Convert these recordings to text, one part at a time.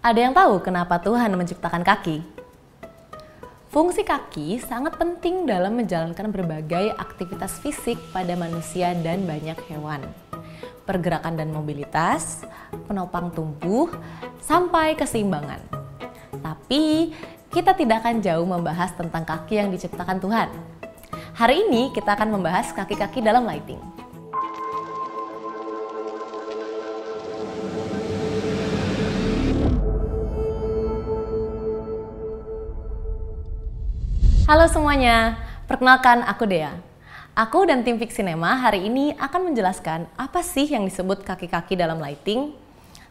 Ada yang tahu kenapa Tuhan menciptakan kaki? Fungsi kaki sangat penting dalam menjalankan berbagai aktivitas fisik pada manusia dan banyak hewan. Pergerakan dan mobilitas, penopang tumbuh, sampai keseimbangan. Tapi kita tidak akan jauh membahas tentang kaki yang diciptakan Tuhan. Hari ini kita akan membahas kaki-kaki dalam lighting. Halo semuanya, perkenalkan aku Dea. Aku dan tim Fix Cinema hari ini akan menjelaskan apa sih yang disebut kaki-kaki dalam lighting,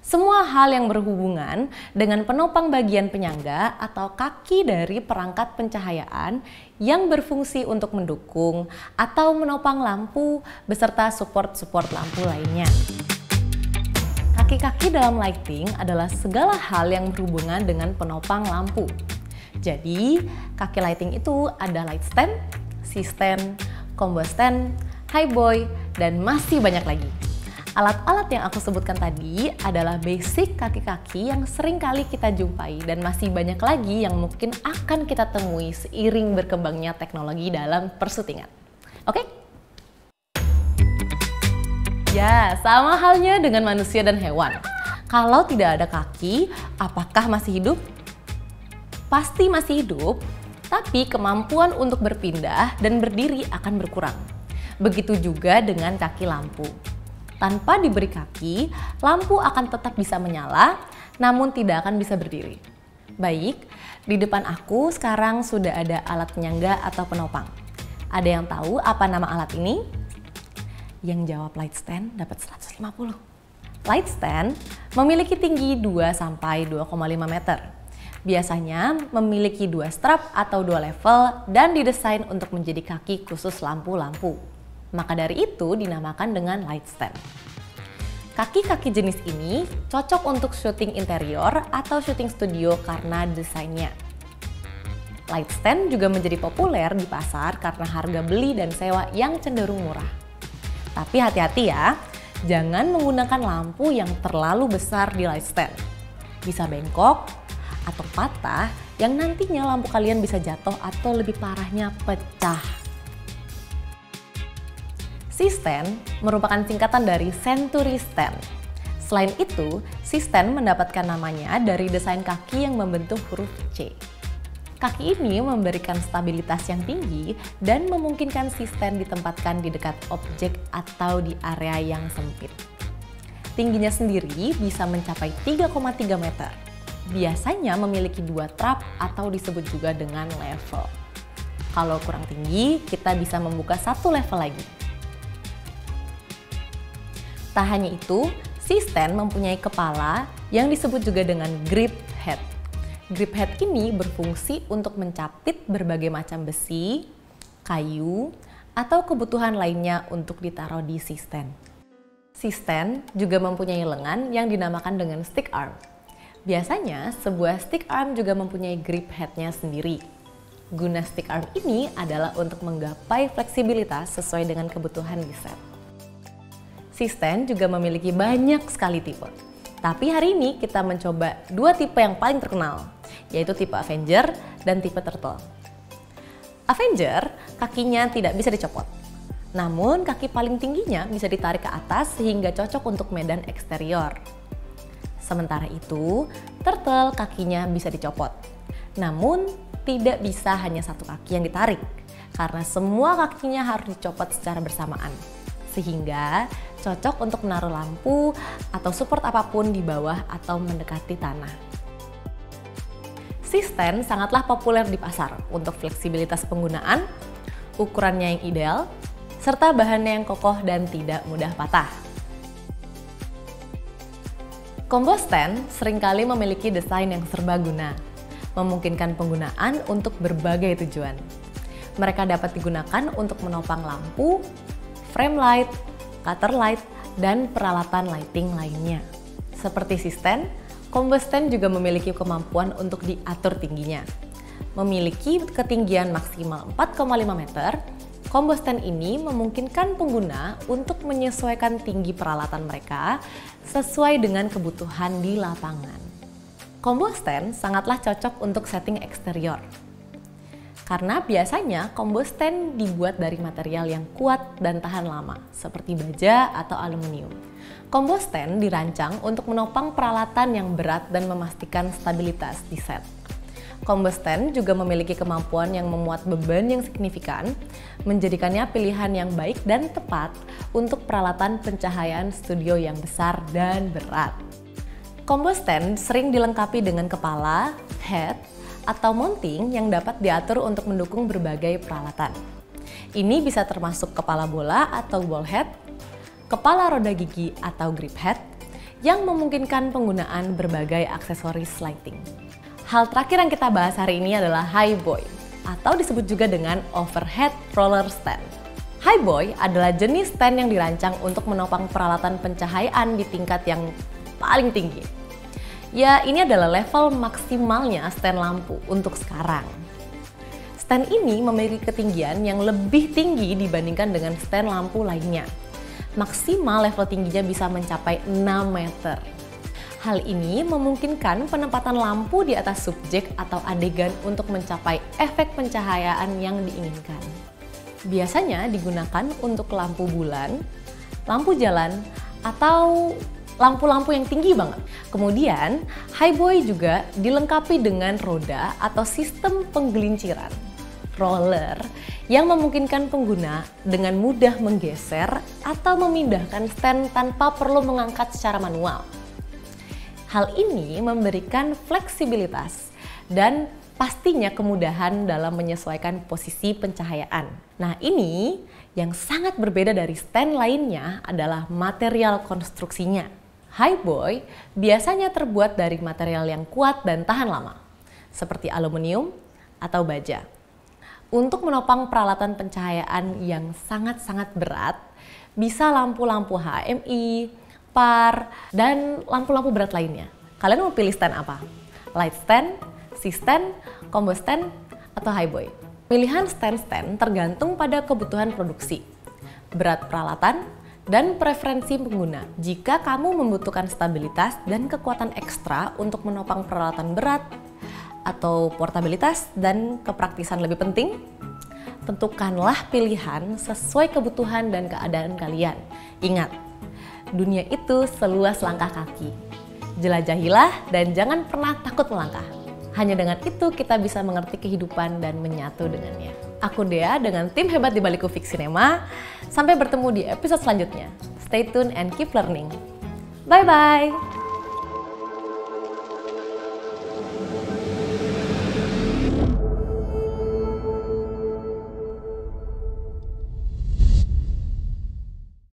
semua hal yang berhubungan dengan penopang bagian penyangga atau kaki dari perangkat pencahayaan yang berfungsi untuk mendukung atau menopang lampu beserta support-support lampu lainnya. Kaki-kaki dalam lighting adalah segala hal yang berhubungan dengan penopang lampu. Jadi, kaki lighting itu ada light stand, C-stand, combo stand, highboy, dan masih banyak lagi. Alat-alat yang aku sebutkan tadi adalah basic kaki-kaki yang sering kali kita jumpai dan masih banyak lagi yang mungkin akan kita temui seiring berkembangnya teknologi dalam persyutingan. Oke? Ya, sama halnya dengan manusia dan hewan. Kalau tidak ada kaki, apakah masih hidup? Pasti masih hidup, tapi kemampuan untuk berpindah dan berdiri akan berkurang. Begitu juga dengan kaki lampu. Tanpa diberi kaki, lampu akan tetap bisa menyala, namun tidak akan bisa berdiri. Baik, di depan aku sekarang sudah ada alat penyangga atau penopang. Ada yang tahu apa nama alat ini? Yang jawab light stand dapat 150. Light stand memiliki tinggi 2-2,5 meter. Biasanya memiliki 2 strap atau 2 level dan didesain untuk menjadi kaki khusus lampu-lampu. Maka dari itu dinamakan dengan light stand. Kaki-kaki jenis ini cocok untuk syuting interior atau syuting studio karena desainnya. Light stand juga menjadi populer di pasar karena harga beli dan sewa yang cenderung murah. Tapi hati-hati ya, jangan menggunakan lampu yang terlalu besar di light stand. Bisa bengkok atau patah yang nantinya lampu kalian bisa jatuh atau lebih parahnya pecah. C-stand merupakan singkatan dari Century Stand. Selain itu, C-stand mendapatkan namanya dari desain kaki yang membentuk huruf C. Kaki ini memberikan stabilitas yang tinggi dan memungkinkan C-stand ditempatkan di dekat objek atau di area yang sempit. Tingginya sendiri bisa mencapai 3,3 meter. Biasanya memiliki 2 trap atau disebut juga dengan level. Kalau kurang tinggi, kita bisa membuka 1 level lagi. Tak hanya itu, C-stand mempunyai kepala yang disebut juga dengan grip head. Grip head ini berfungsi untuk mencapit berbagai macam besi, kayu, atau kebutuhan lainnya untuk ditaruh di C-stand. C-stand juga mempunyai lengan yang dinamakan dengan stick arm. Biasanya, sebuah stick arm juga mempunyai grip head-nya sendiri. Guna stick arm ini adalah untuk menggapai fleksibilitas sesuai dengan kebutuhan di set. C-stand juga memiliki banyak sekali tipe. Tapi hari ini kita mencoba 2 tipe yang paling terkenal, yaitu tipe Avenger dan tipe Turtle. Avenger, kakinya tidak bisa dicopot. Namun, kaki paling tingginya bisa ditarik ke atas sehingga cocok untuk medan eksterior. Sementara itu, turtle kakinya bisa dicopot. Namun, tidak bisa hanya 1 kaki yang ditarik, karena semua kakinya harus dicopot secara bersamaan. Sehingga cocok untuk menaruh lampu atau support apapun di bawah atau mendekati tanah. C-stand sangatlah populer di pasar untuk fleksibilitas penggunaan, ukurannya yang ideal, serta bahannya yang kokoh dan tidak mudah patah. Combo stand seringkali memiliki desain yang serbaguna, memungkinkan penggunaan untuk berbagai tujuan. Mereka dapat digunakan untuk menopang lampu, frame light, cutter light, dan peralatan lighting lainnya. Seperti C-stand, combo stand juga memiliki kemampuan untuk diatur tingginya. Memiliki ketinggian maksimal 4,5 meter, combo stand ini memungkinkan pengguna untuk menyesuaikan tinggi peralatan mereka sesuai dengan kebutuhan di lapangan. Combo stand sangatlah cocok untuk setting eksterior. Karena biasanya combo stand dibuat dari material yang kuat dan tahan lama, seperti baja atau aluminium. Combo stand dirancang untuk menopang peralatan yang berat dan memastikan stabilitas di set. Combo stand juga memiliki kemampuan yang memuat beban yang signifikan, menjadikannya pilihan yang baik dan tepat untuk peralatan pencahayaan studio yang besar dan berat. Combo stand sering dilengkapi dengan kepala, head, atau mounting yang dapat diatur untuk mendukung berbagai peralatan. Ini bisa termasuk kepala bola atau ball head, kepala roda gigi atau grip head, yang memungkinkan penggunaan berbagai aksesoris lighting. Hal terakhir yang kita bahas hari ini adalah highboy, atau disebut juga dengan overhead roller stand. Highboy adalah jenis stand yang dirancang untuk menopang peralatan pencahayaan di tingkat yang paling tinggi. Ya, ini adalah level maksimalnya stand lampu untuk sekarang. Stand ini memiliki ketinggian yang lebih tinggi dibandingkan dengan stand lampu lainnya. Maksimal level tingginya bisa mencapai 6 meter. Hal ini memungkinkan penempatan lampu di atas subjek atau adegan untuk mencapai efek pencahayaan yang diinginkan. Biasanya digunakan untuk lampu bulan, lampu jalan, atau lampu-lampu yang tinggi banget. Kemudian, highboy juga dilengkapi dengan roda atau sistem penggelinciran, roller, yang memungkinkan pengguna dengan mudah menggeser atau memindahkan stand tanpa perlu mengangkat secara manual. Hal ini memberikan fleksibilitas dan pastinya kemudahan dalam menyesuaikan posisi pencahayaan. Nah, ini yang sangat berbeda dari stand lainnya adalah material konstruksinya. Highboy biasanya terbuat dari material yang kuat dan tahan lama, seperti aluminium atau baja. Untuk menopang peralatan pencahayaan yang sangat-sangat berat, bisa lampu-lampu HMI, par, dan lampu-lampu berat lainnya. Kalian mau pilih stand apa? Light stand, C-stand, combo stand, atau highboy? Pilihan stand-stand tergantung pada kebutuhan produksi, berat peralatan, dan preferensi pengguna. Jika kamu membutuhkan stabilitas dan kekuatan ekstra untuk menopang peralatan berat atau portabilitas dan kepraktisan lebih penting, tentukanlah pilihan sesuai kebutuhan dan keadaan kalian. Ingat, dunia itu seluas langkah kaki. Jelajahilah dan jangan pernah takut melangkah. Hanya dengan itu kita bisa mengerti kehidupan dan menyatu dengannya. Aku Dea dengan tim hebat di balik Ufik Cinema. Sampai bertemu di episode selanjutnya. Stay tuned and keep learning. Bye-bye!